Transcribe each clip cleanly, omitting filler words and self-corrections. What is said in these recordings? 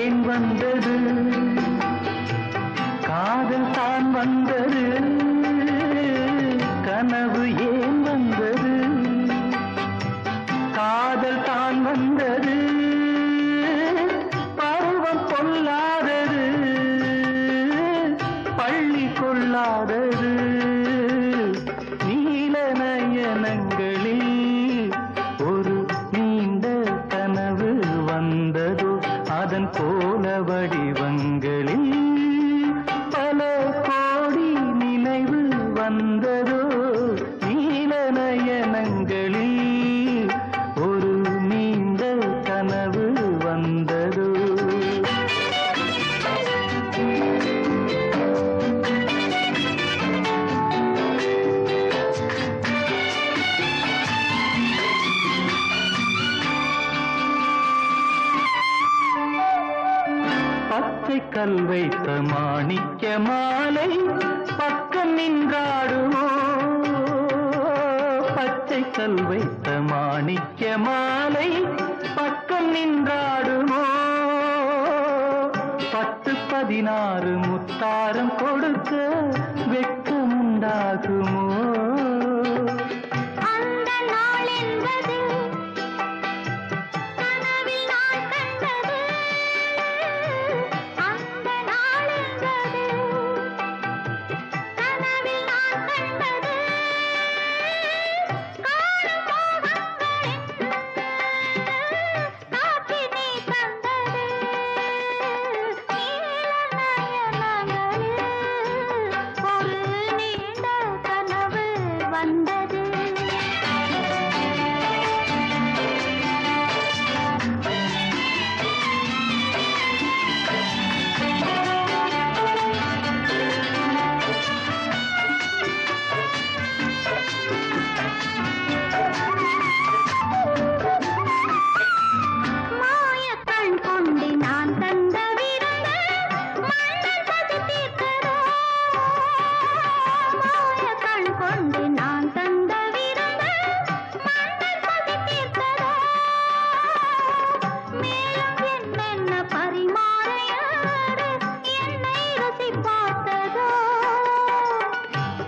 ஏன் வந்தது காதல் தான் வந்தது கனவு ஏன் வந்தது காதல் தான் வந்தது பருவம் கொள்ளாதது பள்ளி கொள்ளாதது நீல நயனங்களில் ஒரு நீண்ட கனவு வந்தது அதன் கோல வடிவங்களில் பல கோடி நினைவு வந்ததோ நீல நயனங்களில் ஒரு நீண்ட கனவு வந்ததோ பச்சை கல் வைத்த மாணிக்க மாலை பக்கம் நின்றாடுமோ பச்சை கல் வைத்த மாணிக்க மாலை பக்கம் நின்றாடுமோ 10-16 முத்தாரம் கொடுக்க வெட்கமுண்டாகுமோ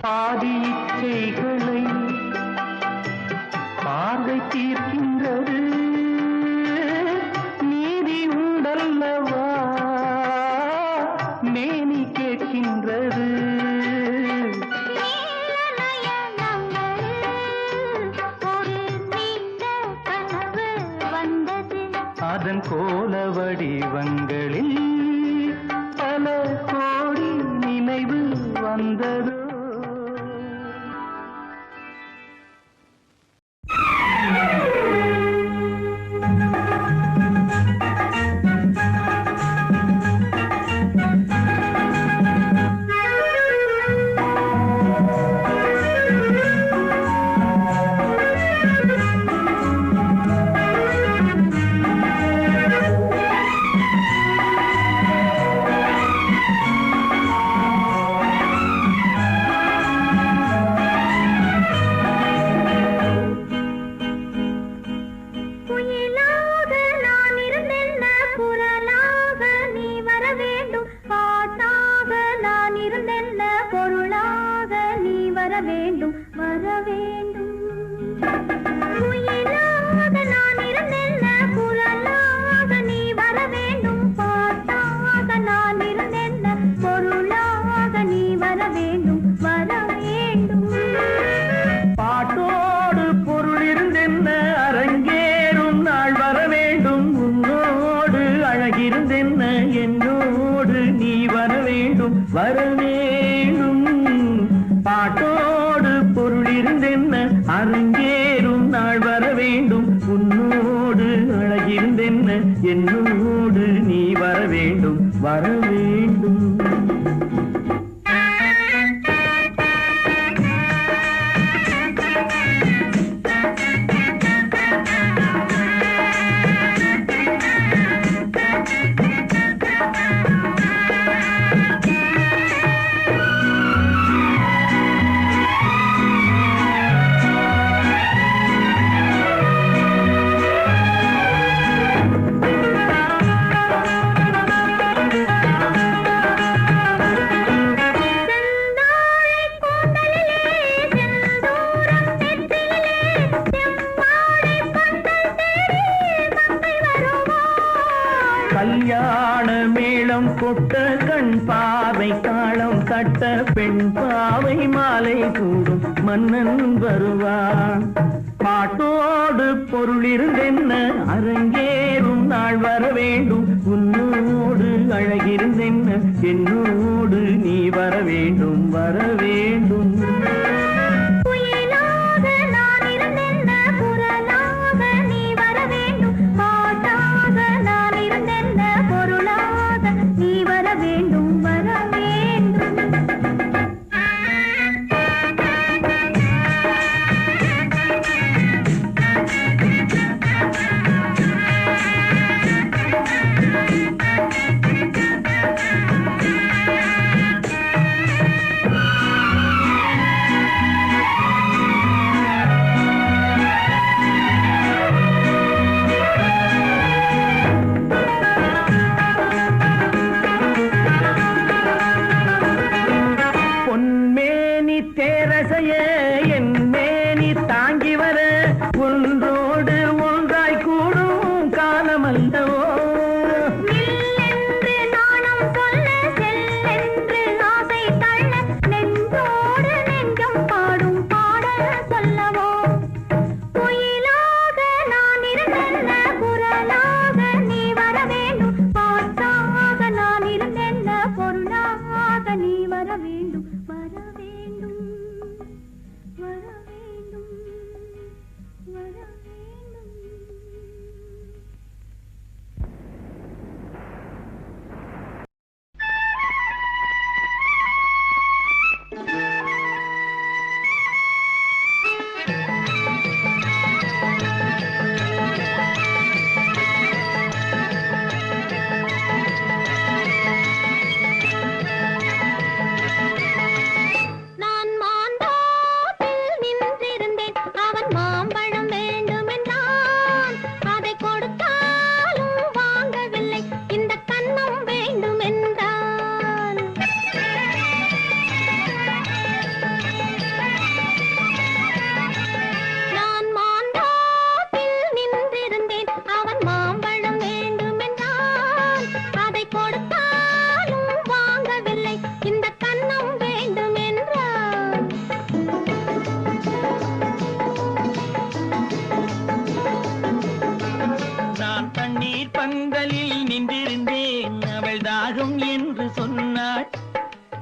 பாதி இச்சைகளை பார்வை தீர்க்கின்றது நீதி உண்டல்லவா மேனி கேட்கின்றது அதன் கோல வடிவங்களில் பல கோடி நினைவு வந்தது பாட்டோடு பொருள் இருந்தென்ன அரங்கேறும் நாள் வர வேண்டும் உன்னோடு அழகிருந்தென்ன என்னோடு நீ வர வேண்டும் வர வேண்டும் பாவை தாளம் தட்ட பெண் பாவை மாலை கூடும் மன்னன் வருவான். பாட்டோடு பொருள் இருந்தென்ன அரங்கேறும் நாள் வர வேண்டும். உன்னோடு அழகிருந்தென்ன என்னோடு நீ வர வேண்டும் வர வேண்டும்.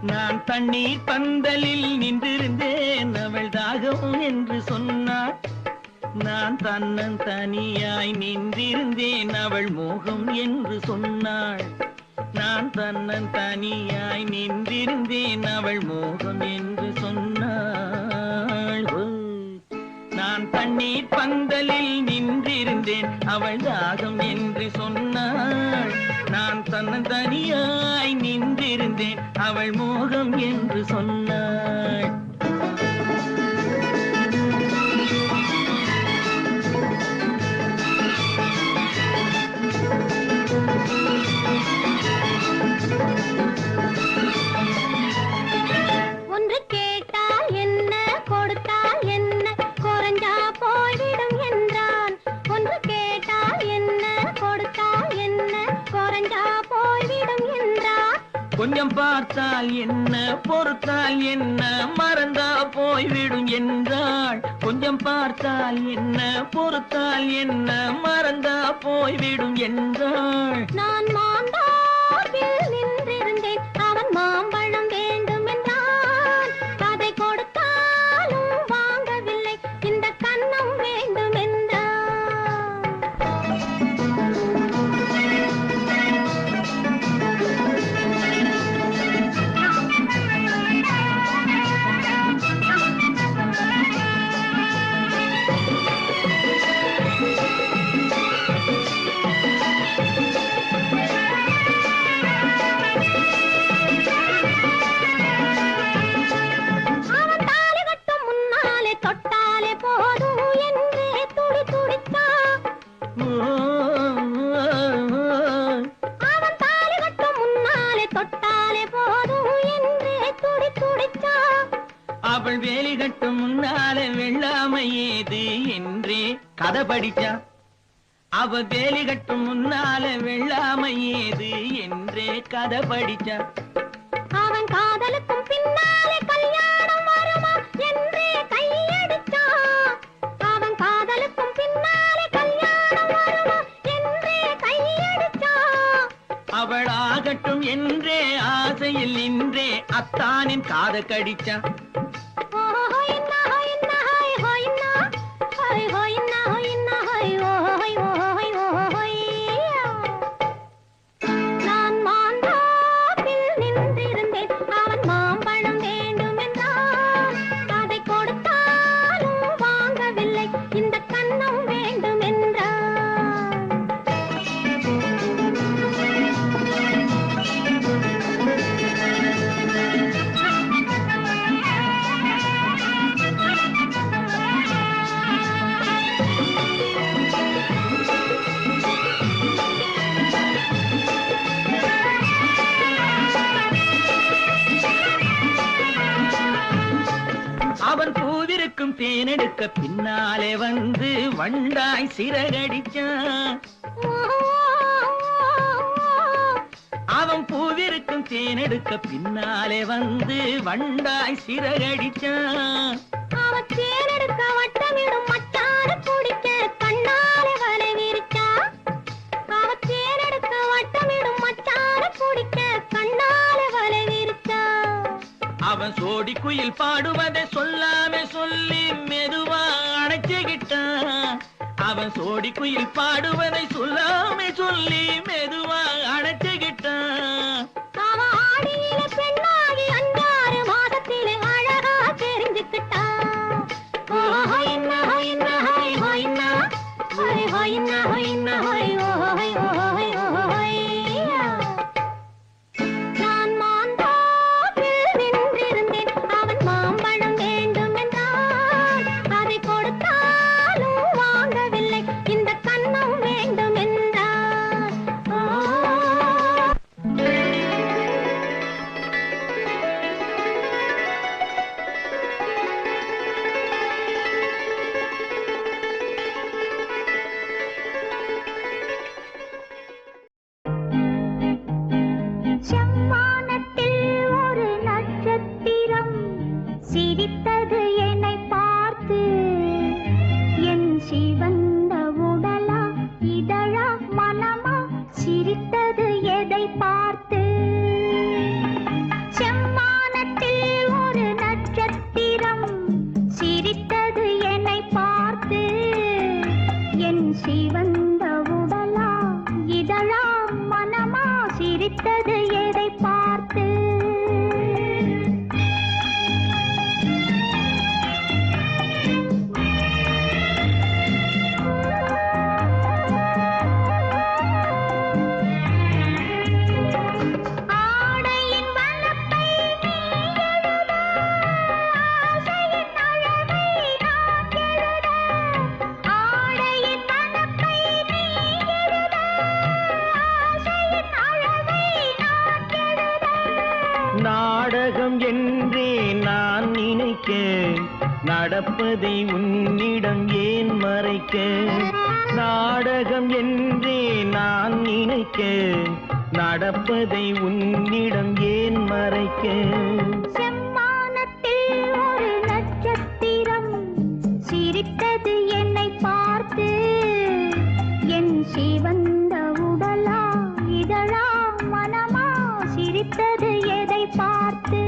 நான் தண்ணீர் பந்தலில் நின்றிருந்தேன் அவள் தாகம் என்று சொன்னாள். நான் தன்னன் தனியாய் நின்றிருந்தேன் அவள் மோகம் என்று சொன்னாள். நான் தன்னன் தனியாய் நின்றிருந்தேன் அவள் மோகம் என்று சொன்னாள். நான் தண்ணீர் பந்தலில் நின்றிருந்தேன் அவள் தாகம் என்று சொன்னாள். நான் தன்னன் தனியாய் நின்றிருந்தேன் அவள் மோகம் என்று சொன்னாள். ஒன்று கேட்டால் என்ன கொடுத்தால் என்ன குறைஞ்சா போய்விடும் என்றான். ஒன்று கேட்டால் என்ன கொடுத்தால் என்ன குறைஞ்சா போய்விடும் என்றான். கொஞ்சம் பார்த்தால் என்ன பொறுத்தால் என்ன மறந்தா போய்விடும் என்றாள். கொஞ்சம் பார்த்தால் என்ன பொறுத்தால் என்ன மறந்தா போய்விடும் என்றாள். நான் மாந்தாப்பில் நின்றிருந்தேன் அவன் மாம்பழம் வேண்டும் என்றான். அதை கொடுத்தாலும் வாங்கவில்லை இந்த கன்னம் வேண்டும் என்றான். அவள் வேலி கட்டும் முன்னால வெள்ளாமை ஏது என்றே கதை படிச்சா. அவ வேலி கட்டும் முன்னால வெள்ளாமை ஏது என்றே கதை படிச்சா. அவன் காதலுக்கும் பின்னாலே கல்யாணம் வருமா என்றே கையடிச்சான். அவன் காதலுக்கும் பின்னாலே கல்யாணம் வருமா என்றே கையடிச்சான். அவளாகட்டும் என்றே ஆசையில் நின்றே அத்தானின் காத கடிச்சான். நான் மாந்தாப்பில் நின்றிருந்தேன். அவன் மாம்பழம் வேண்டும் என்றான். அதை கொடுத்தாலும் வாங்கவில்லை. இந்த கன்னம் வேண்டும் என்றான். அவன் பூவிருக்கும் தேனெடுக்க பின்னாலே வந்து வண்டாய் சிறகடிச்சான். அவன் பூவிருக்கும் தேனெடுக்க பின்னாலே வந்து வண்டாய் சிறகடிச்சான். அவன் தேனெடுக்க வட்டமிடும் மச்சான குடிக்க கண்ணாலே வலை விரிச்சான். அவன் தேனெடுக்க வட்டமிடும் மச்சான குடிக்க கண்ணாலே வலை விரிச்சான். அவன் சோடி குயில் பாடுவதை சொல்லாம சொல்லி மெதுவா அணைச்சுக்கிட்டான். அவன் சோடி குயில் பாடுவதை சொல்லாம சொல்லி மெதுவா அணைச்சுக்கிட்டான். அவன் ஆடியில பெண்ணாகி 5-6 மாதத்திலே அழகா தெரிஞ்சுக்கிட்டான். நான் மாந்தாப்பில் நின்றிருந்தேன். அவன் மாம்பழம் வேண்டும் என்றான். அதை கொடுத்தாலும் வாங்கவில்லை. இந்த கன்னம் வேண்டும் என்றான். செம்மானத்தில் ஒரு நட்சத்திரம் சிரித்தது என்னை பார்த்து. என் சிவந்த உடலா இதழா மனமா சிரித்தது எதை பார்த்து. செம்மானத்தில் ஒரு நட்சத்திரம் சிரித்தது என்னை பார்த்து. என் சிவந்த உடலா இதழா மனமா சிரித்தது எதை பார்த்து. ஆடையின் வண்ணத்தை நீ எழுத, ஆசையின் அழகை நான் எழுத. ஆடையின் வண்ணத்தை நீ எழுத, ஆசையின் அழகை நான் எழுத. நாடகம் என்றே நான் நினைக்க நடப்பதை உன்னிடம் ஏன் மறைக்க. நாடகம் என்றே நான் நினைக்க நடப்பதை உன்னிடம் ஏன் மறைக்க. செம்மானத்தில் ஒரு நட்சத்திரம் சிரித்தது என்னை பார்த்து. என் சிவந்த உடலா இதழா மனமா சிரித்தது எதை பார்த்து.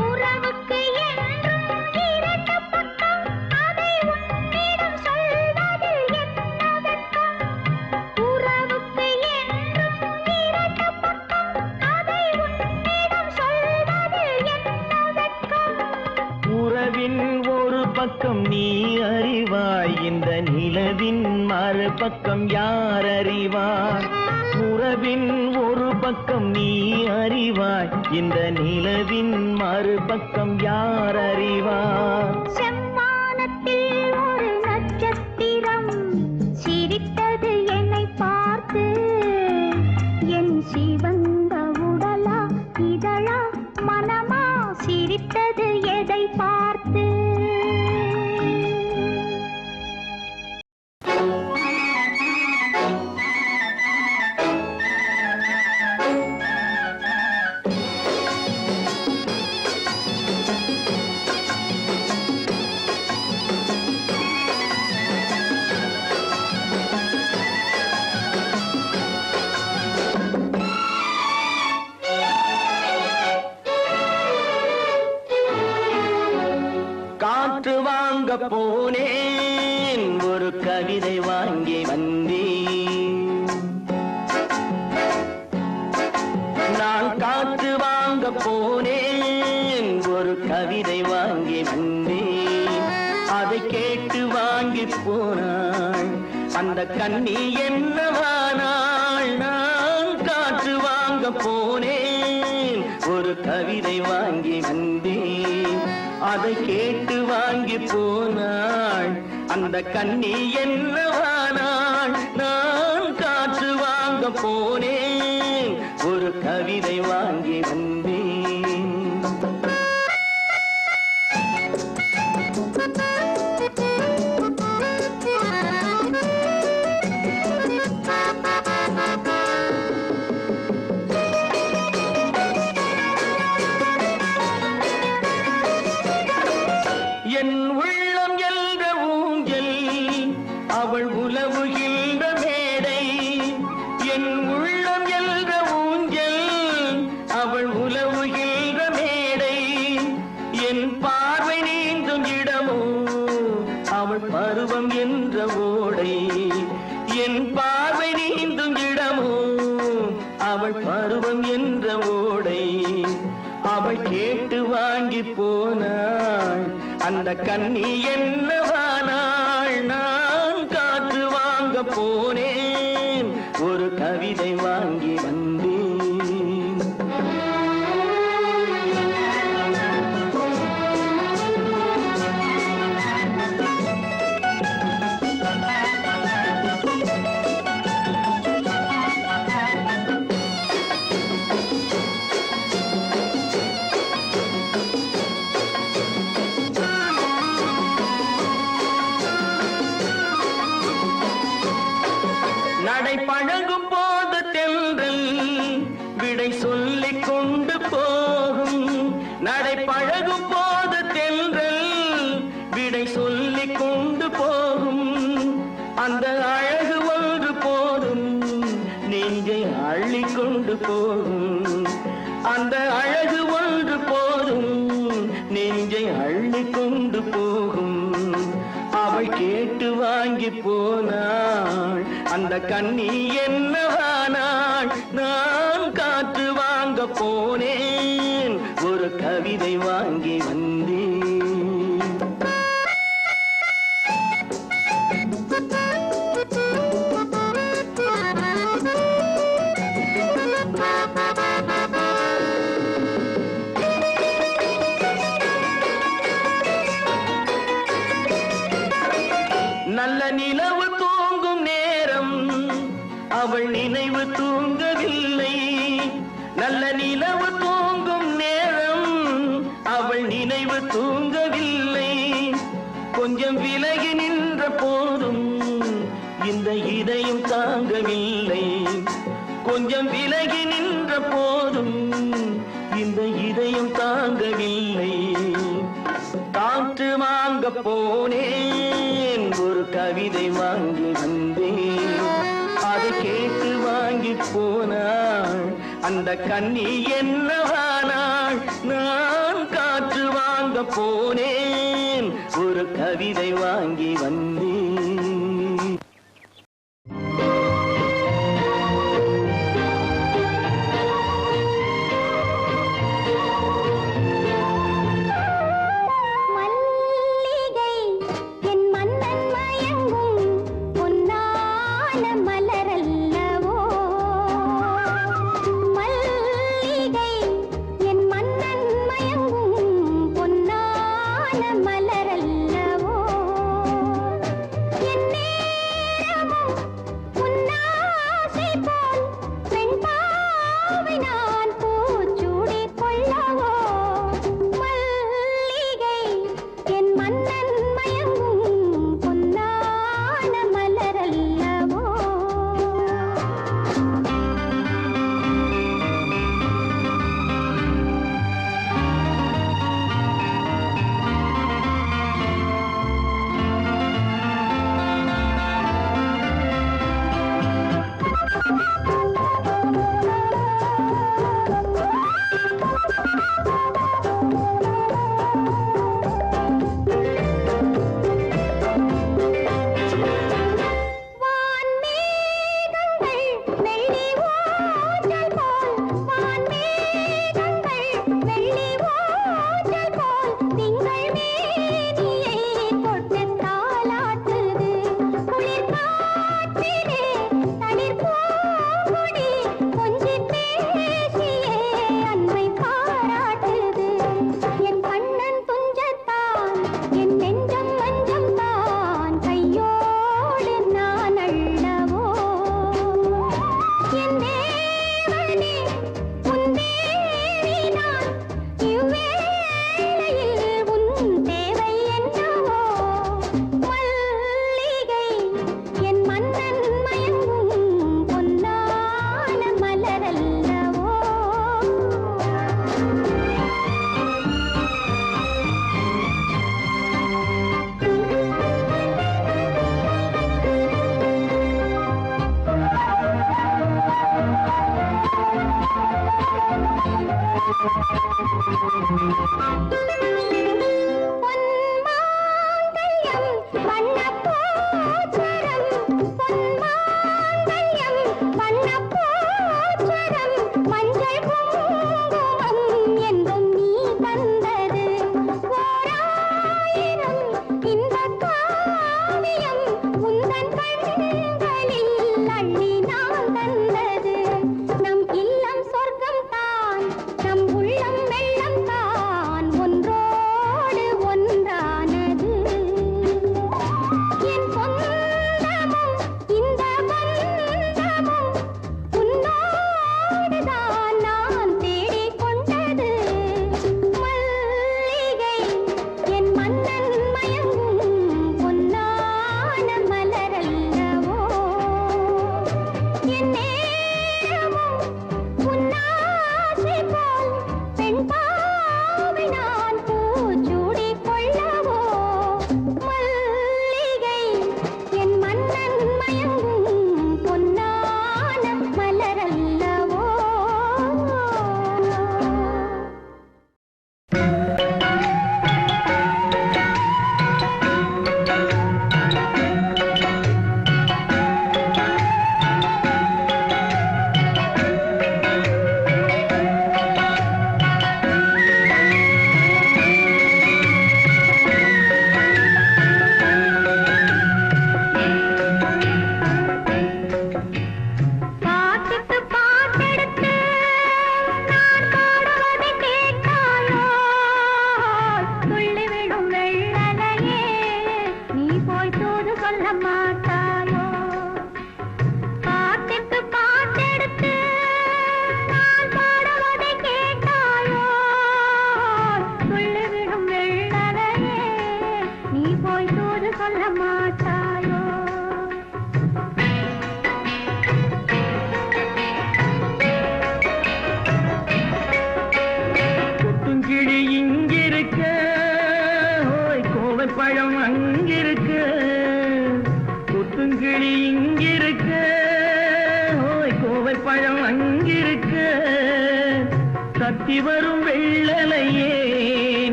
உறவுக்கு என்றும் 2 பக்கம். அதை உன்னிடம் சொல்வது என்ன வெட்கம். உறவுக்கு என்றும் 2 பக்கம். அதை உன்னிடம் சொல்வது என்ன வெட்கம். உறவின் ஒரு பக்கம் நீ அறிவாய், இந்த நிலவின் மறுபக்கம் யார் அறிவார். உறவின் ஒரு பக்கம் நீ அறிவாய், இந்த நிலவின் மறுபக்கம் யார் அறிவார். செம்மானத்தில் ஒரு நட்சத்திரம் சிரித்தது என்னை பார்த்து. என் சிவந்த போனேன் ஒரு கவிதை வாங்கி வந்தேன். நான் காற்று வாங்க போனேன் ஒரு கவிதை வாங்கி வந்தேன். அதை கேட்டு வாங்கி போனாள் அந்த கண்ணி என்னவானாள். நான் காற்று வாங்க போனேன் ஒரு கவிதை வாங்கி வந்தேன். அதை கேட்டு வாங்கி போனாள் அந்த கண்ணி என்னவானாள். நான் காற்று வாங்க போனேன் ஒரு கவிதை வாங்கி வந்தேன். என் உள்ளம் என்ற ஊஞ்சல் அவள் உலவுகின்ற மேடை. என் உள்ளம் என்ற ஊஞ்சல் அவள் உலவுகின்ற மேடை. என் பார்வை நீந்தும் இடமோ அவள் பருவம் என்ற ஓடை. என் பார்வை நீந்தும் இடமோ அவள் பருவம் என்ற ஓடை. அவள் கேட்டு வாங்கி போனாள் அந்த கண்ணி என்னவானாள். நான் காற்று வாங்க போனேன் ஒரு கவிதை வாங்கி வந்தேன். நடை பழகும் போது தென்றல் விடை சொல்லிக் கொண்டு போகும். நடை பழகும் போது தென்றல் விடை சொல்லிக் கொண்டு போகும். அந்த அழகு ஒன்று போதும் நெஞ்சை அள்ளிக் கொண்டு போகும். அந்த அழகு ஒன்று போதும் நெஞ்சை அள்ளிக் கொண்டு போகும். அவள் கேட்டு வாங்கி போனாள் அந்த கண்ணி என்னவானாள். நான் காற்று வாங்க போனேன் ஒரு கவிதை வாங்கி வந்தேன். நல்ல நிலவு தூங்கும் நேரம் அவள் நினைவு தூங்கவில்லை. நல்ல நிலவு தூங்கும் நேரம் அவள் நினைவு தூங்கவில்லை. கொஞ்சம் விலகி நின்ற போதும் இந்த இதயம் தாங்கவில்லை. கொஞ்சம் விலகி நின்ற போதும் இந்த இதயம் தாங்கவில்லை. காற்று வாங்க போனேன் ஒரு கவிதை வாங்கி வந்தேன். அதை கேட்டு வாங்கி போனாள் அந்த கண்ணி என்னவானாள். நான் காற்று வாங்க போனேன் ஒரு கவிதை வாங்கி வந்தேன்.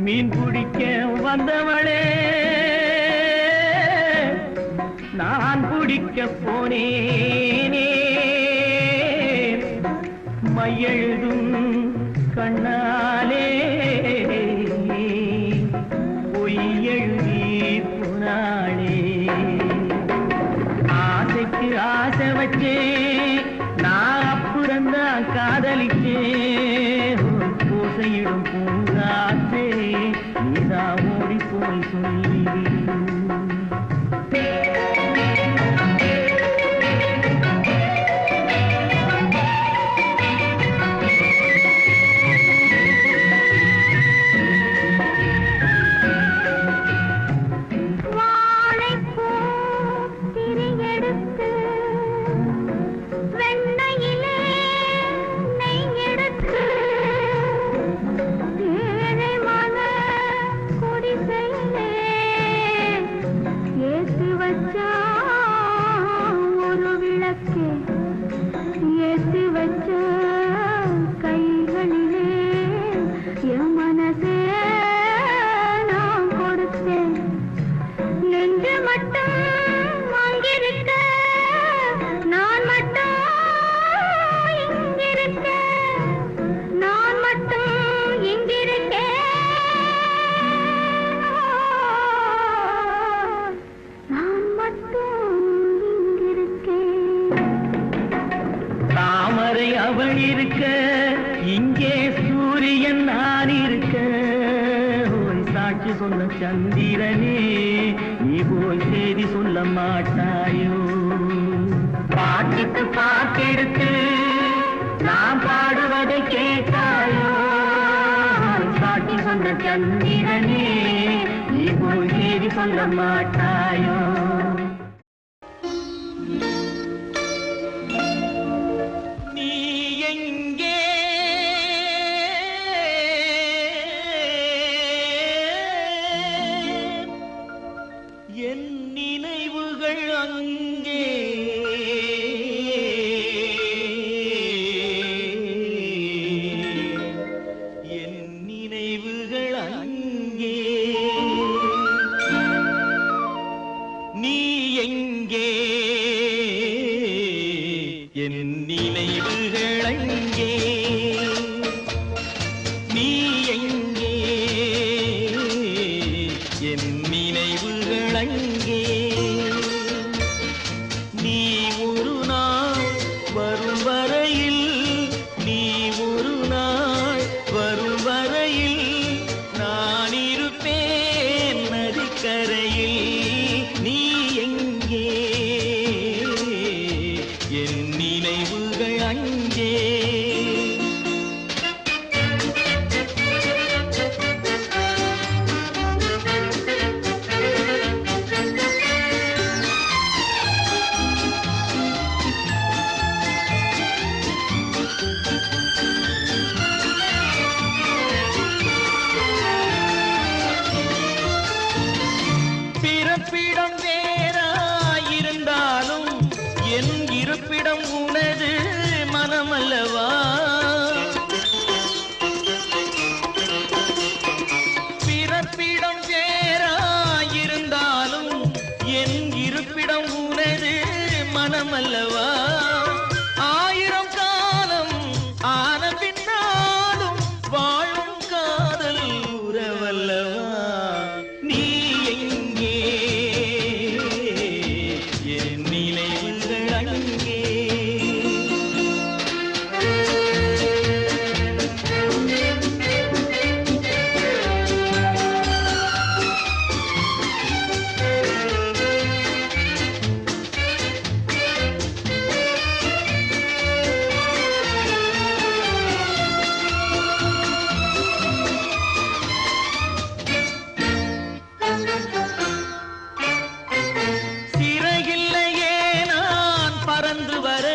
மீன் பிடிக்க வந்தவளே நான் பிடிக்க போனேனே மையெழுதும் கண்ணாலே பொய் எழுதி போனாளே ஆசைக்கு ஆசை வச்சே நான் அப்புறந்தான் காதலிச்சேன் பூசையிடும் பூங்காற்றே நீதா ஓடி போய் சொல்லி அவள் இருக்க இங்கே சூரியன் நான் இருக்க சாட்சி சொன்ன சந்திரனே நீ போய் செய்தி சொல்ல மாட்டாயோ பாட்டுக்கு பாட்டெடுத்து நான் பாடுவதை கேட்டாயோ சாட்சி சொன்ன சந்திரனே நீ போய் செய்தி சொல்ல மாட்டாயோ என் நினைவுகள் அங்கே என் நினைவுகள் அங்கே நீ எங்கே என் நினைவுகள் அங்கே நீ எங்கே என் நினைவுகள் அங்கே நீ ஒரு நாள் வரும் வரையில் நீ ஒரு நாள் வரும் வரையில் நான் இருப்பேன் நதிக்கரையில் நீ எங்கே என் நினைவுகள் அங்கே பிறப்பிடம் வேறாயிருந்தாலும் என் இருப்பிடம் உனது மனமல்லவா பிறப்பிடம் வேறாயிருந்தாலும் என் இருப்பிடம் உனது மனமல்லவா ஆயிரம் காலம் ஆன பின்னாலும் வாழும் காதல் உறவல்லவா நீ எங்கே என் நினைவுகள் அங்கே சிறகில்லையே நான் பறந்து வர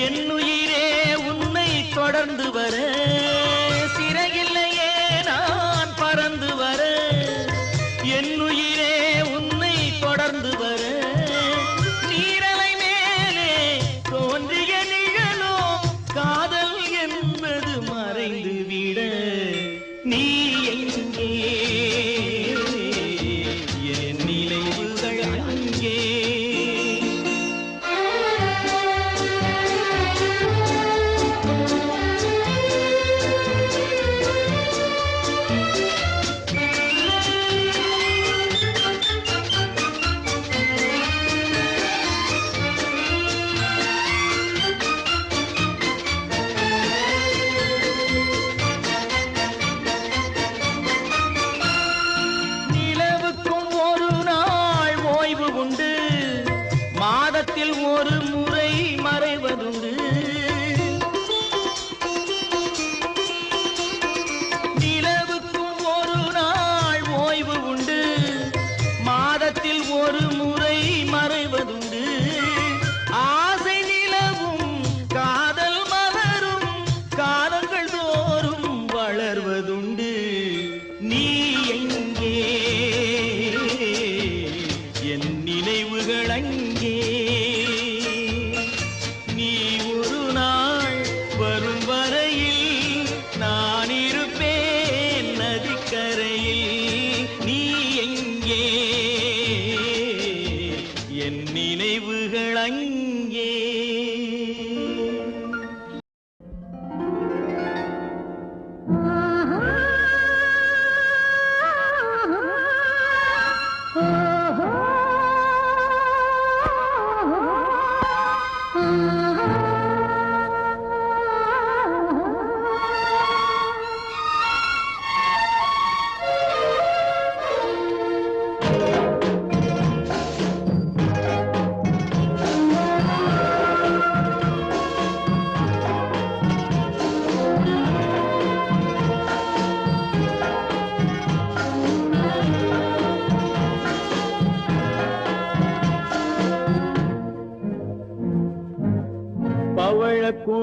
என் உயிரே உன்னை தொடர்ந்து வர சிறகில்லையே நான் பறந்து வர என் உயிரே உன்னை தொடர்ந்து வர நீரலை மேலே தோன்றிய நிழலோ காதல் என்பது மறைந்து விட நீ எங்கே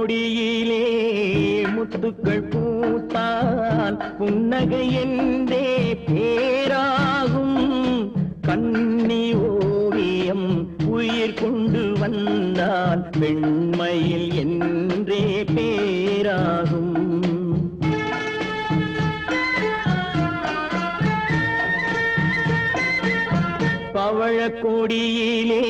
கொடியிலே முத்துக்கள் பூத்தால் புன்னகை என்றே பேராகும். கண்ணி ஓவியம் உயிர் கொண்டு வந்தால் வெண்மையில் என்றே பேராகும். பவழக் கொடியிலே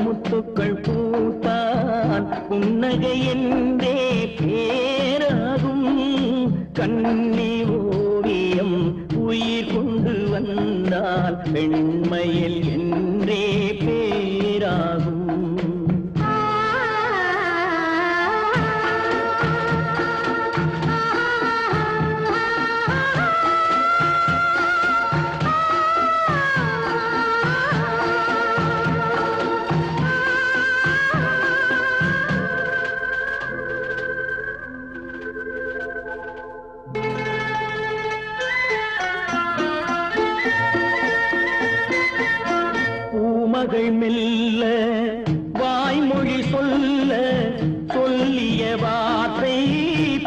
முத்துக்கள் பூத்தான் புன்னகை என்றே பேராகும். கண்ணி ஓவியம் உயிர் கொண்டு வந்தால் வெண்மையில் என்றே பேராகும். மகள் மெல்ல வாய்மொழி சொல்ல சொல்லிய வார்த்தை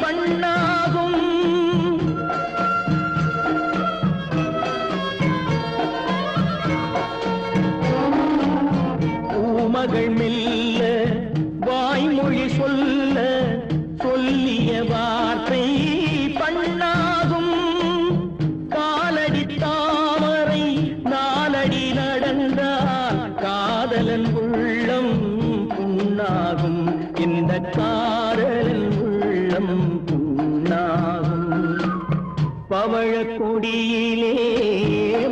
பண்ணாகும். பூமகள் மெல்ல வாய்மொழி சொல்ல சொல்லிய வார்த்தை பண்ணாகும். காலடி தாமரை நாலடி நடந்தால் காதலன் உள்ளம் புண்ணாகும். இந்த காதலன் உள்ளம் புண்ணாகும். பவழக் கொடியிலே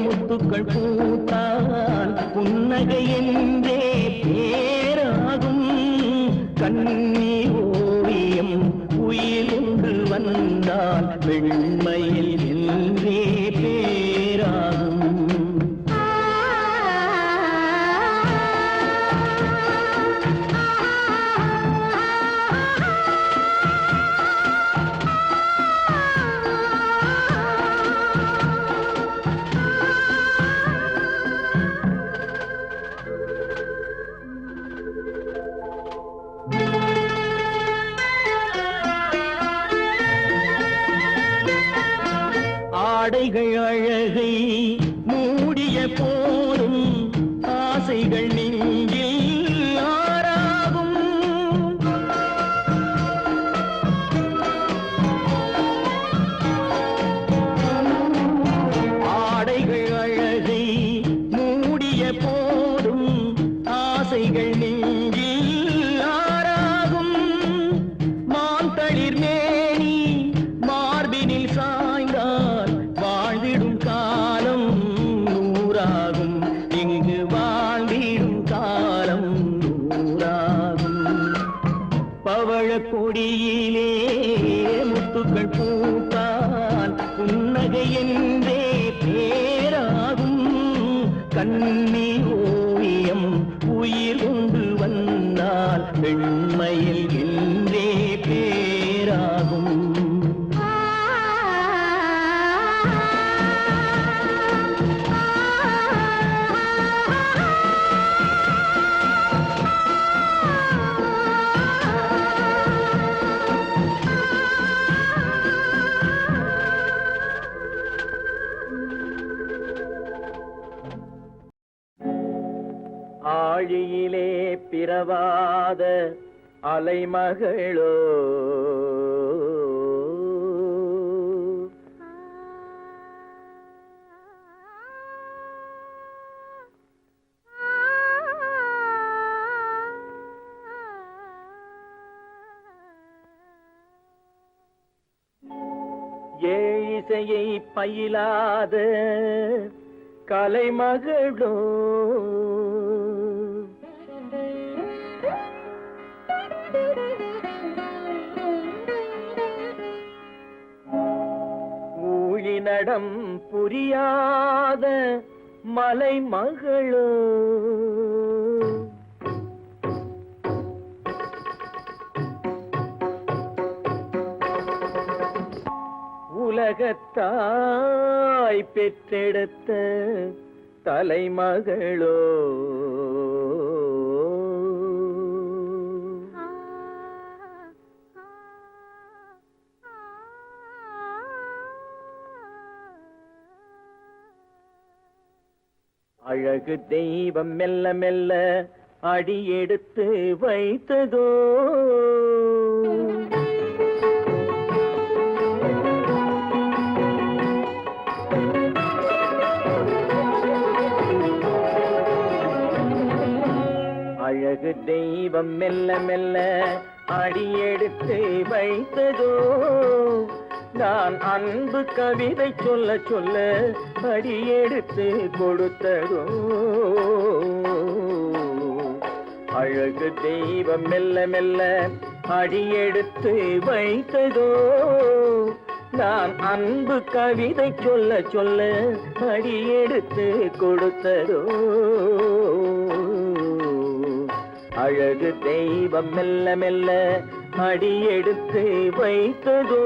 முத்துக்கள் பூத்தால் புன்னகை என்றே பேராகும். கண்ணி ஓவியம் உயிர் கொண்டு வந்தால் வெண்மையில் என்றே பேராகும். ஆடைகள் அழகை மூடிய போதும் ஆசைகள் நெஞ்சில் ஆறாகும். ஆடைகள் அழகை மூடிய போதும் ஆசைகள் நெஞ்சில் ஆறாகும். மாந்தளிர் மேனி மார்பினில் சாய்ந்தால் வாழ்ந்திடும் காலம் நூறாகும். இங்கு வாழ்ந்திடும் காலம் நூறாகும். பவழக் கொடியிலே முத்துக்கள் பூத்தால் புன்னகை என்றே பேராகும். கண்ணி ஓவியம் உயிர் கொண்டு வந்தால் வெண்மையில் என்றே பேராகும். ஆழியிலே பிறவாத அலைமகளோ ஏழிசையை பயிலாத கலைமகளோ ஊழிநடம் புரியாத மலைமகளோ உலகத்தாய் பெற்றெடுத்த தலைமகளோ அழகு தெய்வம் மெல்ல மெல்ல அடியெடுத்து வைத்ததோ அழகு தெய்வம் மெல்ல மெல்ல அடியெடுத்து வைத்ததோ நான் அன்பு கவிதை சொல்ல சொல்ல அடியெடுத்து கொடுத்ததோ அழகு தெய்வம் மெல்ல மெல்ல அடியெடுத்து வைத்ததோ நான் அன்பு கவிதை சொல்ல சொல்ல அடியெடுத்து கொடுத்ததோ அழகு தெய்வம் மெல்ல மெல்ல அடியெடுத்து வைத்ததோ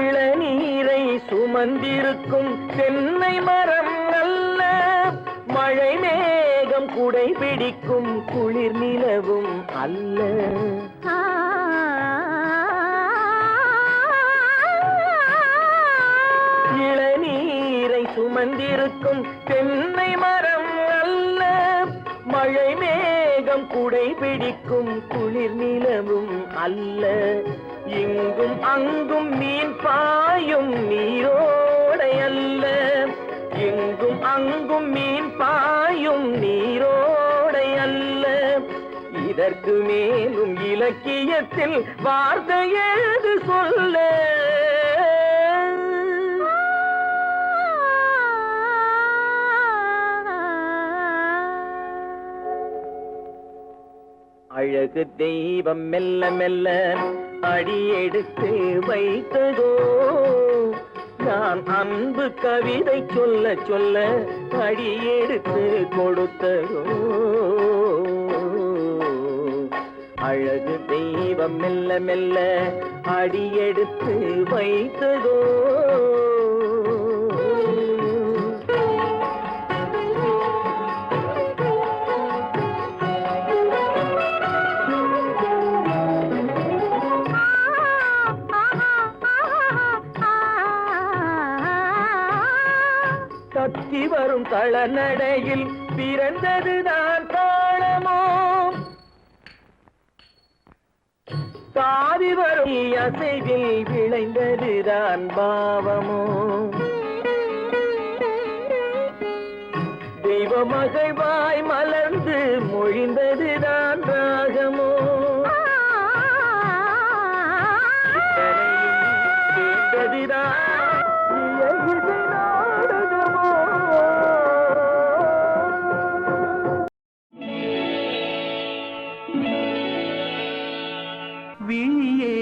இளநீரை சுமந்திருக்கும் தென்னை மரம் அல்ல மழை மேகம் குடை பிடிக்கும் குளிர் நிலவும் அல்ல இளநீரை சுமந்திருக்கும் தென்னை மரம் அல்ல மழை மேகம் குடை பிடிக்கும் குளிர் நிலவும் அல்ல இங்கும் அங்கும் மீன் பாயும் நீரோடை அல்ல எங்கும் அங்கும் மீன் பாயும் நீரோடை அல்ல இதற்கு மேலும் இலக்கியத்தில் வார்த்தை ஏது சொல்ல அழகு தெய்வம் மெல்ல மெல்ல அடியெடுத்து வைத்ததோ நான் அன்பு கவிதை சொல்ல சொல்ல அடியெடுத்து கொடுத்ததோ அழகு தெய்வம் மெல்ல மெல்ல அடியெடுத்து வைத்ததோ தத்தி வரும் தளநடையில் பிறந்ததுதான் தாளமோ தாவி வரும் அசைவில் விளைந்ததுதான் பாவமோ தெய்வ மகிழ்வாய் மலர்ந்து மொழிந்ததுதான் ராகமோ கேட்டதுதான் விழியே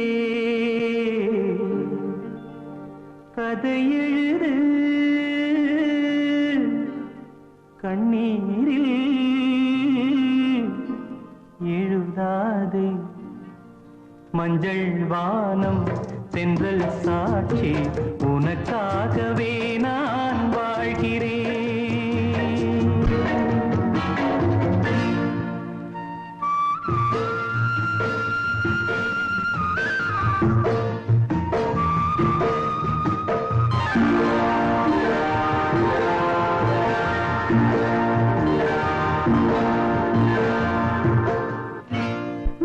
கதை எழுது கண்ணீரில் எழுதாதே மஞ்சள் வானம் தென்றல் சாட்சி உனக்காகவே நான் வாழ்கிறேன்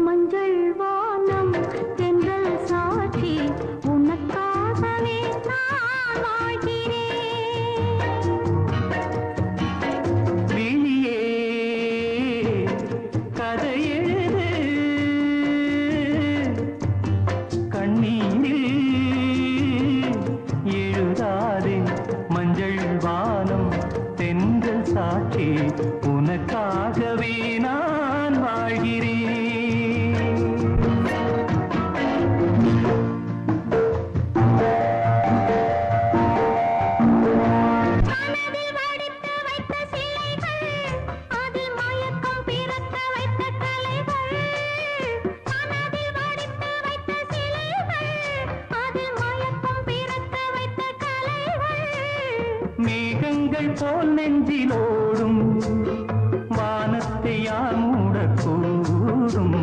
மஞ்சள் வானம் தென்றல் சாட்சி உனக்காகவே நான் வாழ்கிறேன் விழியே கதை எழுது கண்ணீரில் எழுதாதே மஞ்சள் வானம் தென்றல் சாட்சி உனக்காகவே நான் வாழ்கிறேன் மனதில் வடித்து வைத்த சிலைகள் அதில் மயக்கம் பிறக்க வைத்த கலைகள் மனதில் வடித்து வைத்த சிலைகள் அதில் மயக்கம் பிறக்க வைத்த கலைகள் மேகங்கள் போல் நெஞ்சிலோடும் வானத்தை யார் மூடக்கூடும்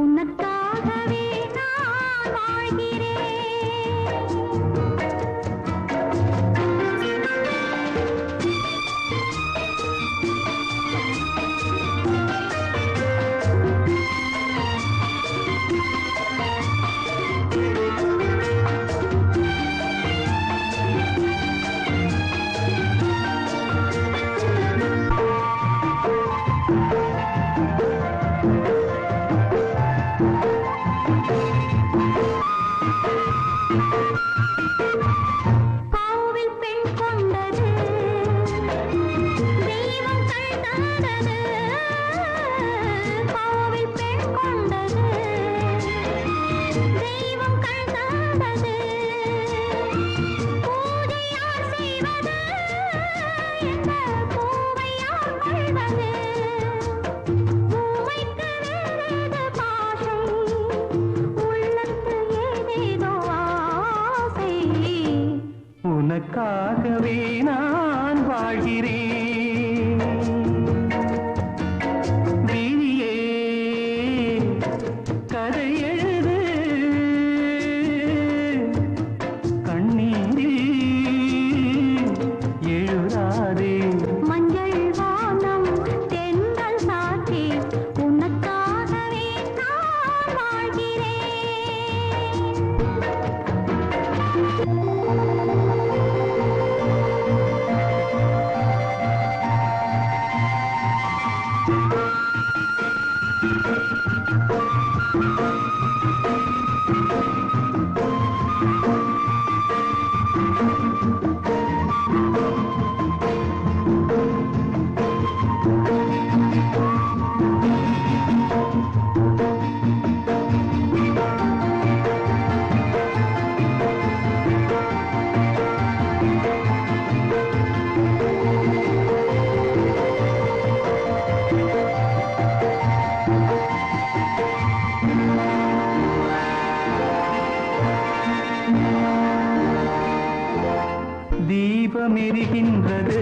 உனக்காகவே நான் வாழ்கிறேன் கோவில் பெண் கொண்டது தெய்வம் கண் தந்தது கோவில் பெண் கொண்டது தெய்வம் கண் தந்தது பூஜை யார் செய்வது என்ன பூவை யார் கொள்வது பூமைக்கு வேறேது பாஷை உள்ளத்து ஏதேதோ ஆசை உனக்காகவே நான் வாழ்கிறேன் விழியே கதை எழுது கண்ணீரில் எழுதாதே மஞ்சள் வானம் தென்றல் சாட்சி உனக்காகவே நான் வாழ்கிறேன் தீபம் எரிகின்றது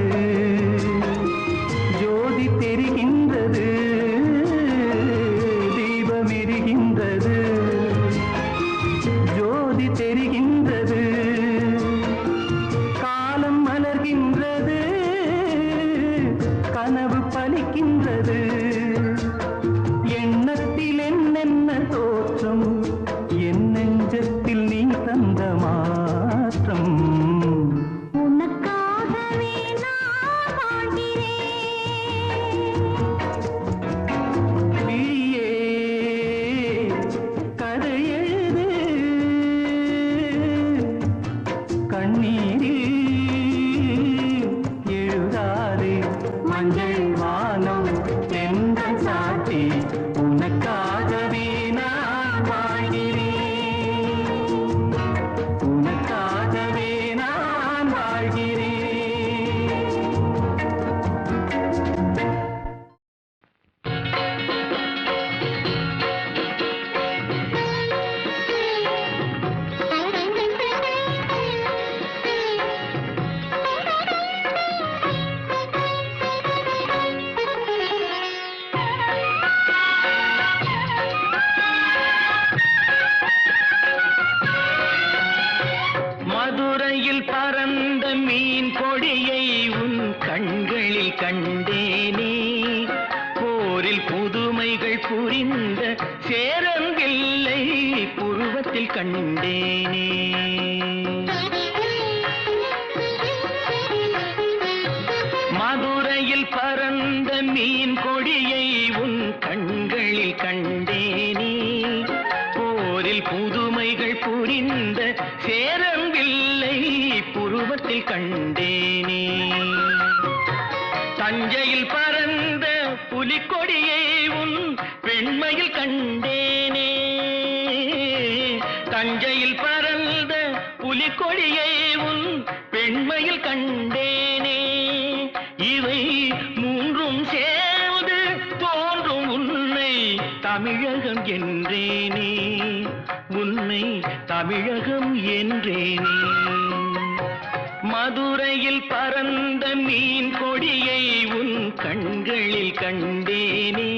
ஜோதி தெரிகின்றது தீபம் எரிகின்றது ஜோதி தெரிகின்றது காலம் மலர்கின்றது கனவு பலிக்கின்றது எண்ணத்தில் என்னென்ன தோற்றம் என் நெஞ்சத்தில் நீ தந்த மாற்றம் உனக்காகவே நான் வாழ்கிறேன் விழியே கதை எழுது கண்ணீரில் எழுதாதே மஞ்சள் வானம் தென்றல் சாட்சி உனக்காகவே நான் வாழ்கிறேன் உனக்காகவே நான் வாழ்கிறேன் மதுரையில் பறந்த மீன் கொடியை உன் கண்களில் கண்டேனே போரில் புதுமைகள் புரிந்த சேரங்கில்லை புருவத்தில் கண்டேனே மதுரையில் பறந்த மீன் கொடியை உன் கண்களில் கண்டேனே போரில் புதுமைகள் புரிந்த சேரங்கில்லை புருவத்தில் கண்டேனே தஞ்சையில் பறந்த புலிக்கொடியை உன் பெண்மையில் கண்டேனே தஞ்சையில் பறந்த புலிக்கொடியை உன் பெண்மையில் கண்டேனே இவை மூன்றும் சேர்ந்து தோன்றும் உன்னை தமிழகம் என்றேனே உன்னை தமிழகம் என்றேனே மதுரையில் பறந்த மீன் கொடியை உன் கண்களில் கண்டேனே,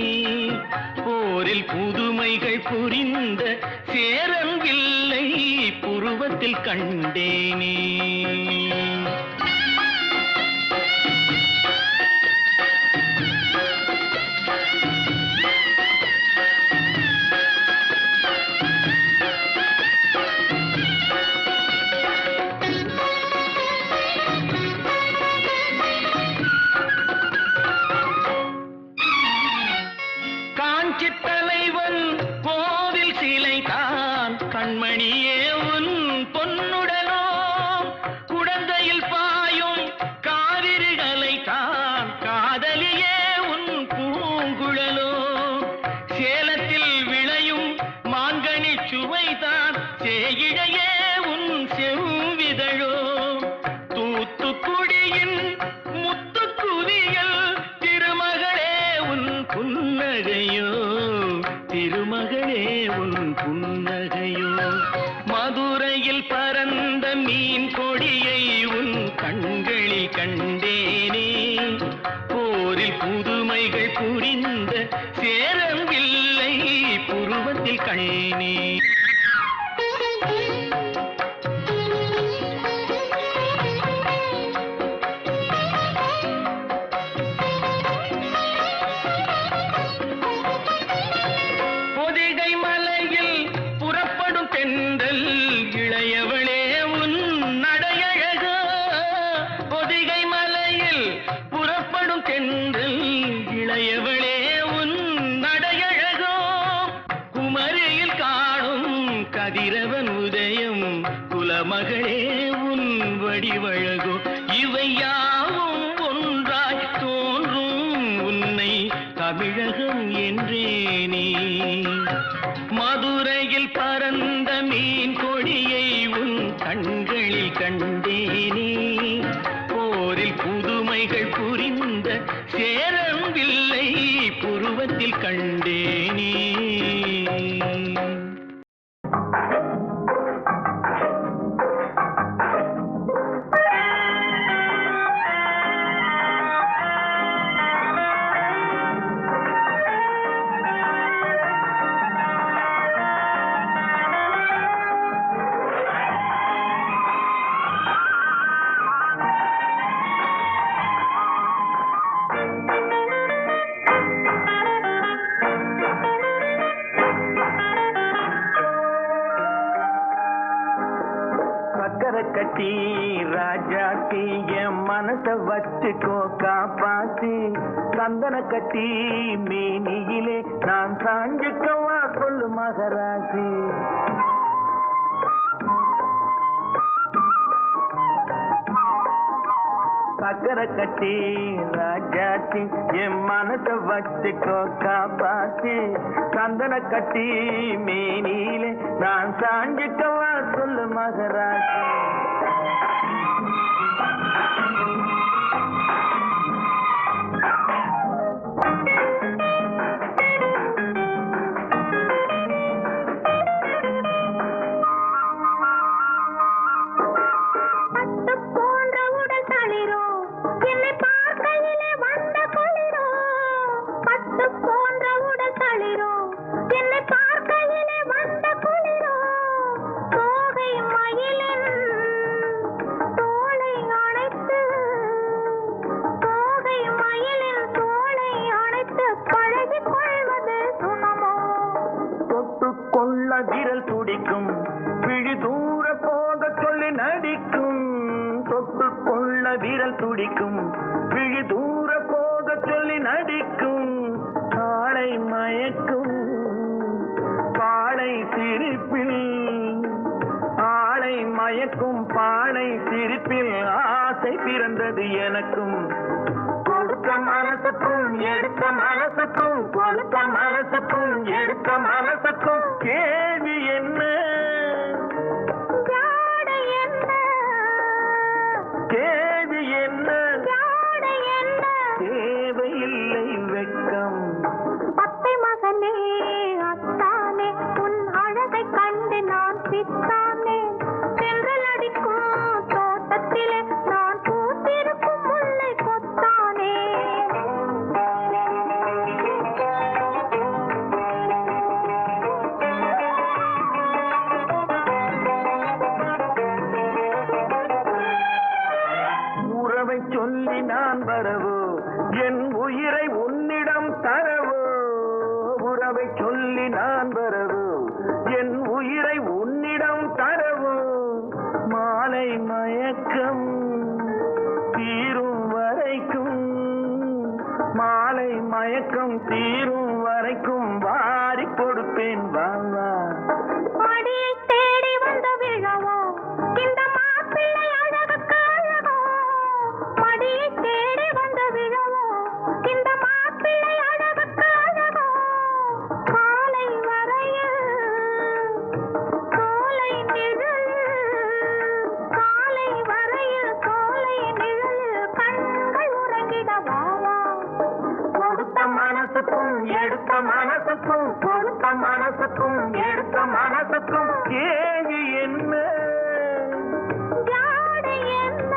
போரில் புதுமைகள் புரிந்த சேரன் வில்லை புருவத்தில் கண்டேனே. தலைவன் கோவில் சிலை தான் கண்மணியே உன் பொன்னுடனோ, குடந்தையில் பாயும் காவிரிகளை தான் காதலியே உன் பூங்குழலோ, சேலத்தில் விளையும் மாங்கனி சுவைதான் சேயிழையே உன் செவ்விதழோ, தூத்துக்குடியின் முத்துக்குவியல் திருமகளே உன் புன்னகையோ, திருமகளே உன் புன்னகையோ. மதுரையில் பறந்த மீன் கொடியை உன் கண்களில் கண்டேனே, போரில் புதுமைகள் புரிந்த சேரன் வில்லை புருவத்தில் கண்டேனே. கதிரவன் உதயம் குலமகளே உன் வடிவழகோ, இவை யாவும் ஒன்றாய் தோன்றும் உன்னை தமிழகம் என்றேனே. மதுரையில் பறந்த மீன் கொடியை உன் கண்களில் கண்டேனே, போரில் புதுமைகள் புரிந்த சேரன் வில்லை புருவத்தில் கண்டேனே. கட்டி ராஜாத்தி என் மனச வச்சுக்கோ காப்பாத்தி, சந்தன கட்டி மேனியிலே நான் சாஞ்சுக்கவா சொல்லு மகராசி. சக்கரை கட்டி ராஜாத்தி என் மனச வச்சுக்கோ காப்பாத்தி, சந்தன கட்டி மேனியிலே நான் சாஞ்சுக்கவா சொல்லு மகராசி. விரல் துடிக்கும் விழி தூர போக சொல்லி நடிக்கும், தொட்டு கொள்ள விரல் துடிக்கும் விழி தூர போக சொல்லி நடிக்கும், காளை மயக்கும் பாளை சிரிப்பில், ஆளை மயக்கும் பாளை சிரிப்பில் ஆசை பிறந்தது எனக்கும். கொடுத்த மனசுக்கும் எடுத்த மனசுக்கும், கொடுத்த மனசுக்கும் எடுத்த மனசுக்கும் கேள்வி என்ன, கேள்வி என்ன, தேவையில்லை வெட்கம். அத்தை மகனே அத்தானே உன் அழகை கண்டு நான் பித்தானே, சென்றல் அடிக்கும் தோட்டத்திலே நான் உறவை சொல்லி நான் வரவோ என் உயிரை உன்னிடம் தரவோ உறவை சொல்லி நான் வரவோ என் உயிரை உன்னிடம் தரவோ மாலை மயக்கம் தீரும் வரைக்கும் மாலை மயக்கம் தீரும் வரைக்கும் வாரி கொடுப்பேன் வாவா மடியை தேடி வந்த விழவோ இந்த மாப்பிள்ளை அழகுக்கு அழகோ மடியை தேடி வந்த விழவோ இந்த மாப்பிள்ளை அழகுக்கு அழகோ காலை வரையில் சோலை நிழல் காலை வரையில் சோலை நிழல் கண்கள் உறங்கிட வாவா கொடுத்த மனசுக்கும் எடுத்த மனசுக்கும் கொடுத்த மனசுக்கும் எடுத்த மனசுக்கும் கேள்வி என்ன ஜாடை என்ன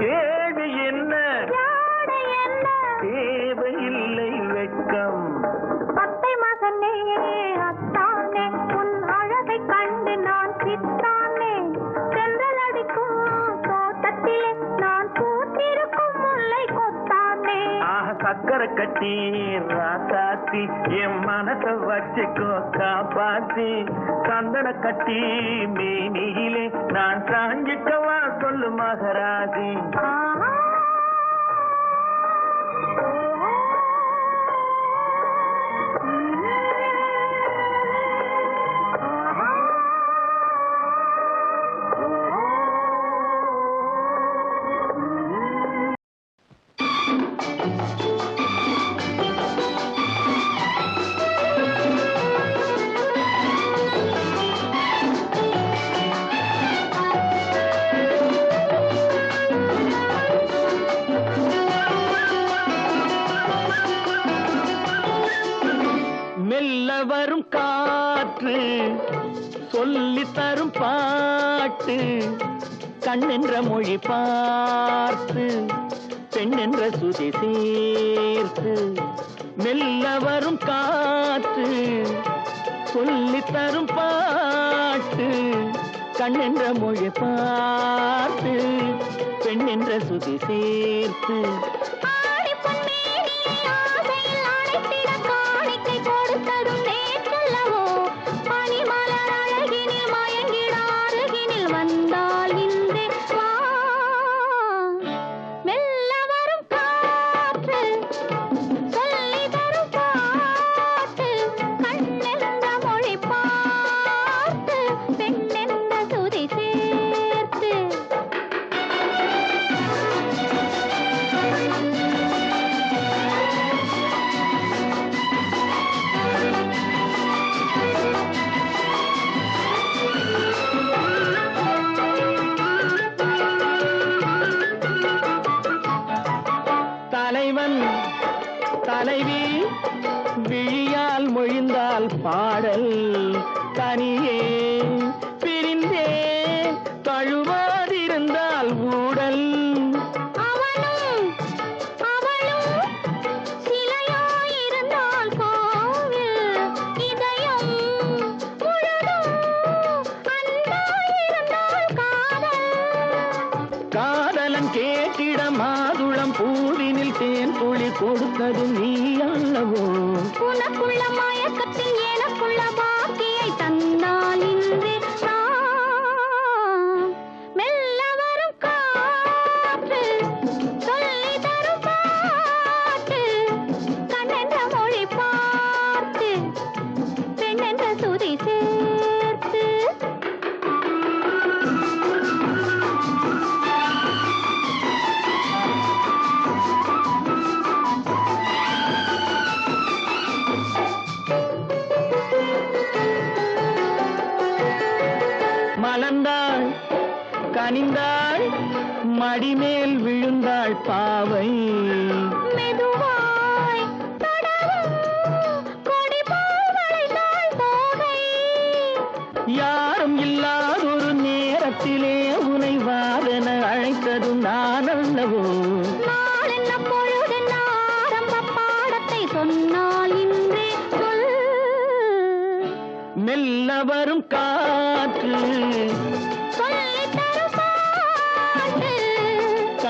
கேள்வி என்ன ஜாடை என்ன தேவையில்லை வெட்கம் பத்தை மகனே அத்தானே உன் அழகை கண்டு நான் சித்தானே செந்தல் அடிக்கும் தோட்டத்திலே நான் பூத்திருக்கும் முல்லை கொத்தானே ஆக சக்கரை கட்டி ராசாத்தி என் மனசை வச்சுக்கோ காப்பாத்தி சந்தன கட்டி மேனியிலே நான் சாஞ்சிக்கவா சொல்லு மகராஜி ஆஹா மெல்ல வரும் காற்று சொல்லி தரும் பாட்டு கண்ணென்ற மொழி பார்த்து பெண்ணென்ற சுதி சேர்த்து மெல்ல வரும் காற்று சொல்லி தரும் பாட்டு கண்ணென்ற மொழி பார்த்து பெண்ணென்ற சுதி சேர்த்து ஆடி பொன்மேனியை ஆசையில் அணைத்திட காணிக்கை கொடுத்ததும் நேற்றல்லவோ பனிமலர் அழகினில் மயங்கிட அருகினில் வந்தால் இன்றே வா மெல்ல வரும் காற்று சொல்லி தரும் பாட்டு கண்ணென்ற மொழி பார்த்து பெண்ணென்ற சுதி சேர்த்து தலைவன் தலைவி விழியால் மொழிந்தால் பாடல் தனியே பிரிந்தே தழுவாதிருந்தால் ஊடல் அவனும் அவளும் சிலையாயிருந்தால் கோவில் இதயம் முழுதும் அன்பாயிருந்தால் காதல் காதலன் கேட்டிட மாதுளம் பூவினில் தேன் துளி கொடுத்தது நீ அல்லவோ உனக்குள்ள மயக்கத்தில் எனக்குள்ள பாக்கியை தந்தால் இன்றே நான் மெல்ல வரும் காற்று சொல்லி தரும் பாட்டு கண்ணென்ற மொழி பார்த்து பெண்ணென்ற சுதி சேர்த்து மலர்ந்தாள் கனிந்தாள் மடிமேல் விழுந்தாள் பாவை மெதுவாய் தொடரும் கொடி போல் வளைந்தாள் தோகை யாரும் இல்லாதொரு நேரத்திலே உனை வாரென அழைத்ததும் நான் அல்லவோ நாள் என்ன பொழுதென்ன ஆரம்ப பாடத்தை சொன்னால் இன்றே சொல் மெல்ல வரும் காற்று சொல்லித் தரும் பாட்டு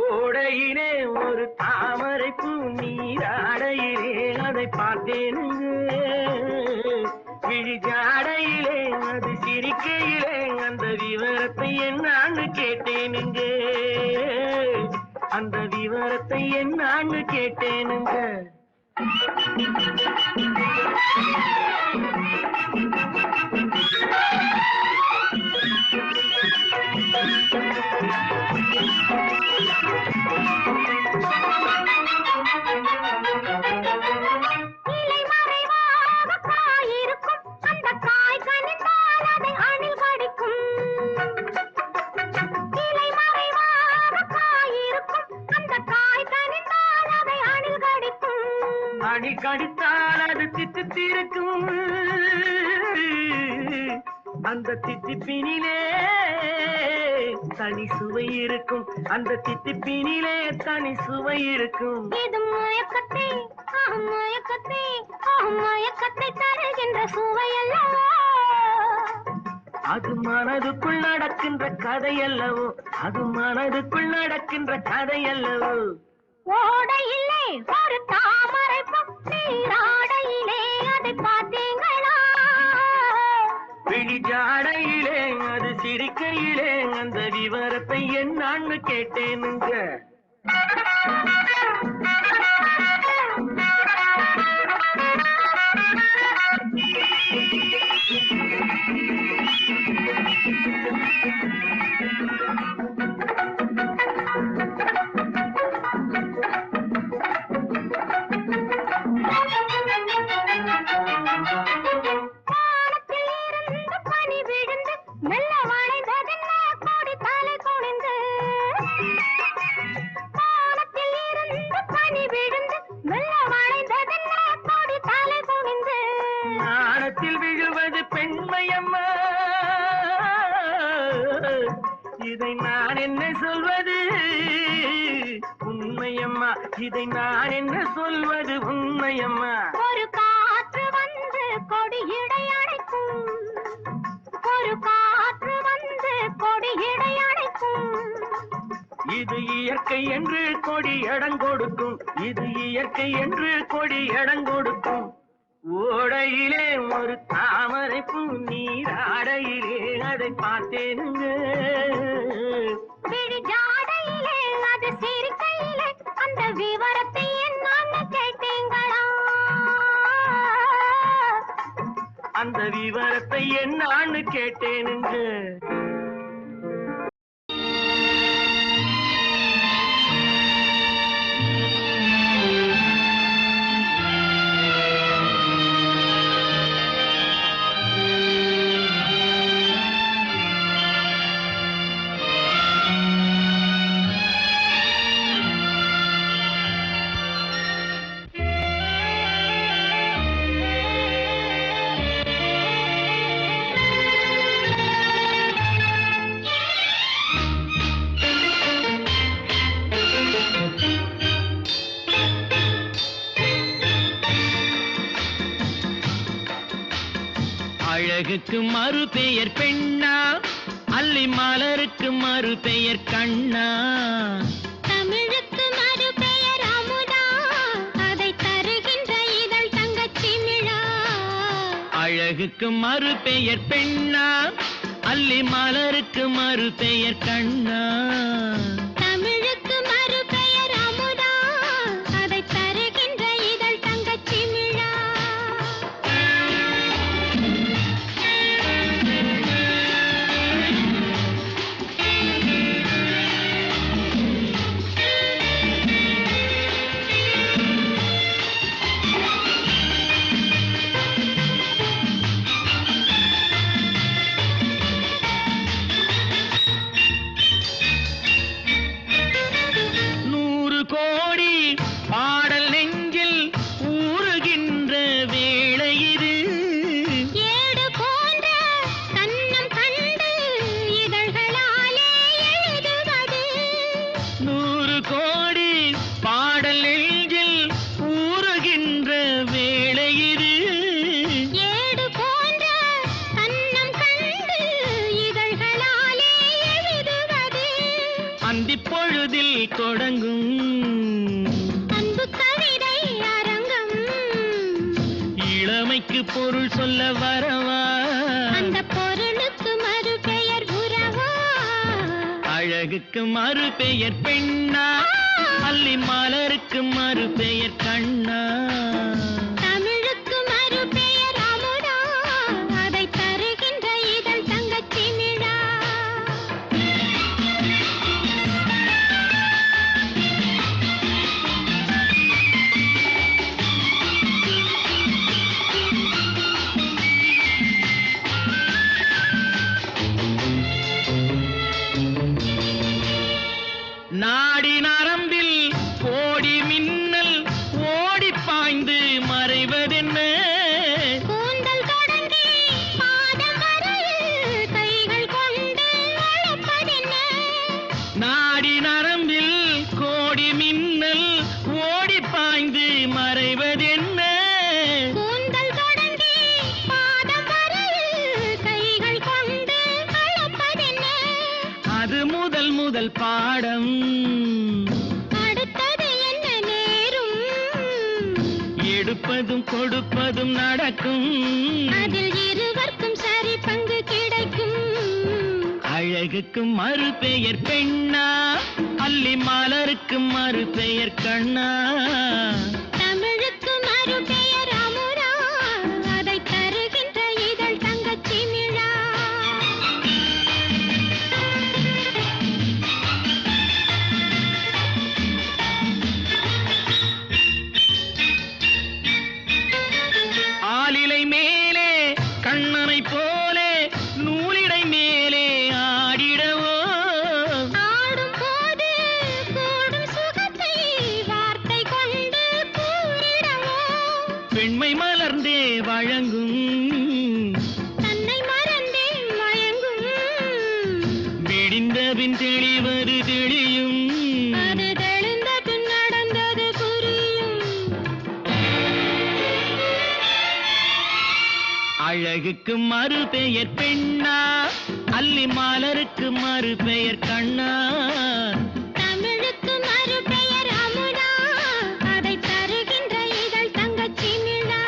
ஓடையிலே ஒரு தாமரை பூ நீராடையிலே அதை பார்த்தேனுங்க விழிஜாடையிலே அது சிரிக்கையிலே அந்த விவரத்தை என்னான்னு கேட்டேனுங்க அந்த விவரத்தை என்னான்னு கேட்டேனுங்க அணி கடித்தால் அது தித்தித்திருக்கும் அந்த தித்திப்பினிலே தனி சுவை இருக்கும் அந்த தித்திப்பினிலே தனி சுவை இருக்கும் இது மயக்கத்தை மயக்கத்தை மயக்கத்தை தருகின்ற சுவையல்லவோ அது மனதுக்குள் நடக்கின்ற கதையல்லவோ அது மனதுக்குள் நடக்கின்ற கதையல்லவோ ஓடையிலே ஒரு தாமரை நீராடையிலே அதை பார்த்தீங்களா விழிஜாடையிலே அது சிரிக்கையிலே அந்த விவரத்தை என்னான்னு கேட்டேனுங்க விழுவது பெண்மையம்மா இதை நான் என்ன சொல்வது உண்மையம்மா இதை நான் என்ன சொல்வது உண்மையம்மா ஒரு காற்று வந்து கொடியிடை அடைக்கும் ஒரு காற்று வந்து கொடியிடை அடைக்கும் இது இயற்கை என்று கொடி இடங்கொடுக்கும் இது இயற்கை என்று கொடி இடங்கொடுக்கும் ஓடையிலே ஒரு தாமரை பூ நீராடையிலே அதை பார்த்தேனுங்க விழிஜாடையிலே அது சிரிக்கையிலே அந்த விவரத்தை என்னான்னு கேட்டீங்களா அந்த விவரத்தை என்னான்னு கேட்டேனுங்க அழகுக்கு மறு பெயர் பெண்ணா அல்லி மலருக்கு மறு பெயர் கண்ணா தமிழுக்கு மறு பெயர் அமுதா அதை தருகின்ற இதழ் தங்கச்சிமிழா அழகுக்கு மறு பெயர் பெண்ணா அல்லி மலருக்கு மறு பெயர் கண்ணா தமிழுக்கு மறு பெயர் அமுதா அதை தருகின்ற இதழ் தங்கச்சிமிழா பொருள் சொல்ல வரவா? அந்த பொருளுக்கு மறு பெயர் உறவா? அழகுக்கு மறு பெயர் பெண்ணா? அல்லி மலருக்கு மறு பெயர் கண்ணா? தமிழுக்கு மறு பெயர் அமுதா, அதை தருகின்ற இதழ் தங்கச்சி மிழா. நாடி நரம்பில் கோடி மின்னல் ஓடி பாய்ந்து மறைவதென்ன? கூந்தல் தொடங்கி பாதம் வரையில் கைகள் கொண்டு அழைப்பதென்ன? நாடி நரம்பில் கோடி மின்னல் ஓடி பாய்ந்து மறைவதென்ன? கூந்தல் தொடங்கி பாதம் வரையில் கைகள் கொண்டு அழைப்பதென்ன? அது முதல் முதல் பாடம். அடுத்தது என்ன நேரும்? எடுப்பதும் கொடுப்பதும் நடக்கும். அதில் இருவர்க்கும் சரி பங்கு கிடைக்கும். அழகுக்கு மறு பெயர் பெண்ணா? அல்லி மலருக்கு மறு பெயர் கண்ணா? தமிழுக்கு மறு பெயர் அமுதா, அதை தருகின்ற இதழ் தங்கச்சி மிழா. ஆலிலை மேலே கண்ணனை போலே நூலிடை மேலே ஆடிடவோ? ஆடும் போது கூடும் சுகத்தை வார்த்தை கொண்டு கூறிடவோ? பெண்மை மலர்ந்தே வழங்கும், தன்னை மறந்தே மயங்கும். விடிந்தபின் தெளிவது தெளியும். அது தெளிந்த பின் நடந்தது புரியும். அழகுக்கு மறு பெயர் பெண்ணா? அல்லி மலருக்கு மறு பெயர் கண்ணா? தமிழுக்கு மறு பெயர் அமுதா, அதை தருகின்ற இதழ் தங்கச்சி மிழா.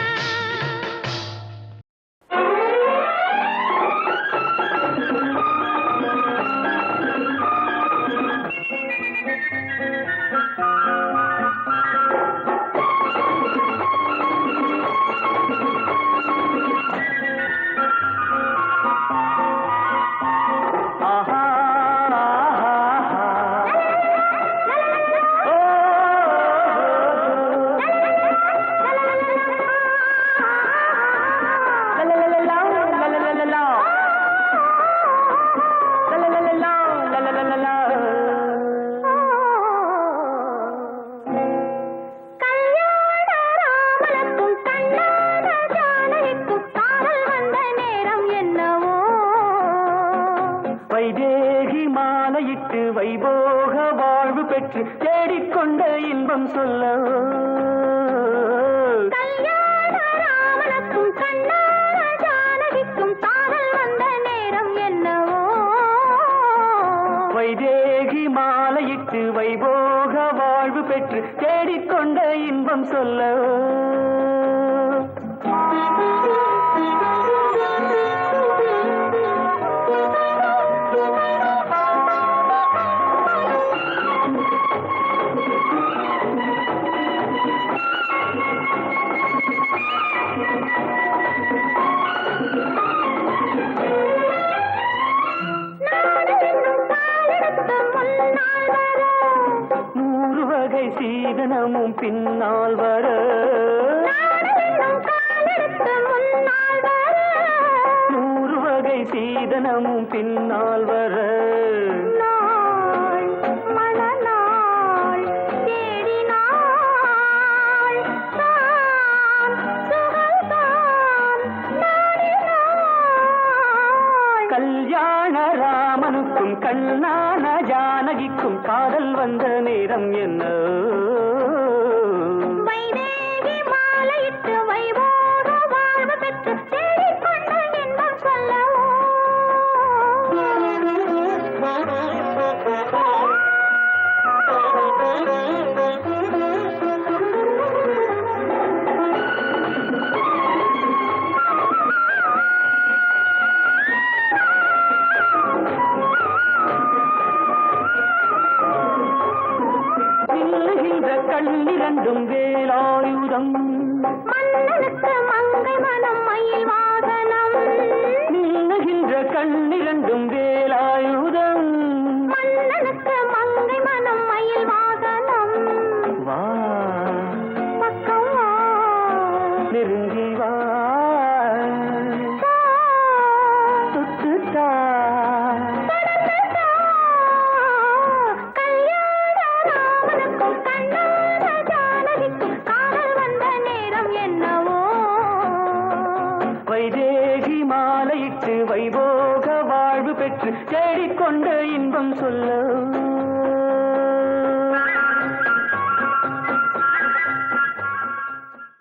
வைதேகி மாலையிட்டு வைபோக வாழ்வு பெற்று தேடிக்கொண்ட இன்பம் சொல்ல ராமனுக்கும் கண்ணான ஜானகிக்கும் காதல் வந்த நேரம் என்னவோ? வைதேகி மாலையிட்டு வைபோக வாழ்வு பெற்று தேடிக்கொண்ட இன்பம் சொல்ல சீதனமும் பின்னால் வர நூறு வகை சீதனமும் பின்னால் வர கல்யாண ராமனுக்கும் கண்ணான ஜானகிக்கும் காதல் வந்த நேரம் என்ன? வைதேகி மாலையிட்டு வைபோக வாழ்வு பெற்று தேடிக்கொண்ட இன்பம் சொல்லவோ? இரண்டும் வேலாயுதம். மன்னனுக்கு மங்கை மனம் மயில் வாகனம். மின்னுகின்ற கண்ணிரண்டும் வேலாயுதம். மன்னனுக்கு மங்கை மனம் மயில் வாகனம். வா பக்கம் வா, நெருங்கி வா, தொட்டுத்தா. கல்யாண ராமனுக்கும் கண்ணான ஜானகிக்கும் காதல் வந்த நேரம் என்னவோ. வைதேகி மாலையிட்டு வைபோக வாழ்வு பெற்று தேடிக்கொண்ட இன்பம் சொல்ல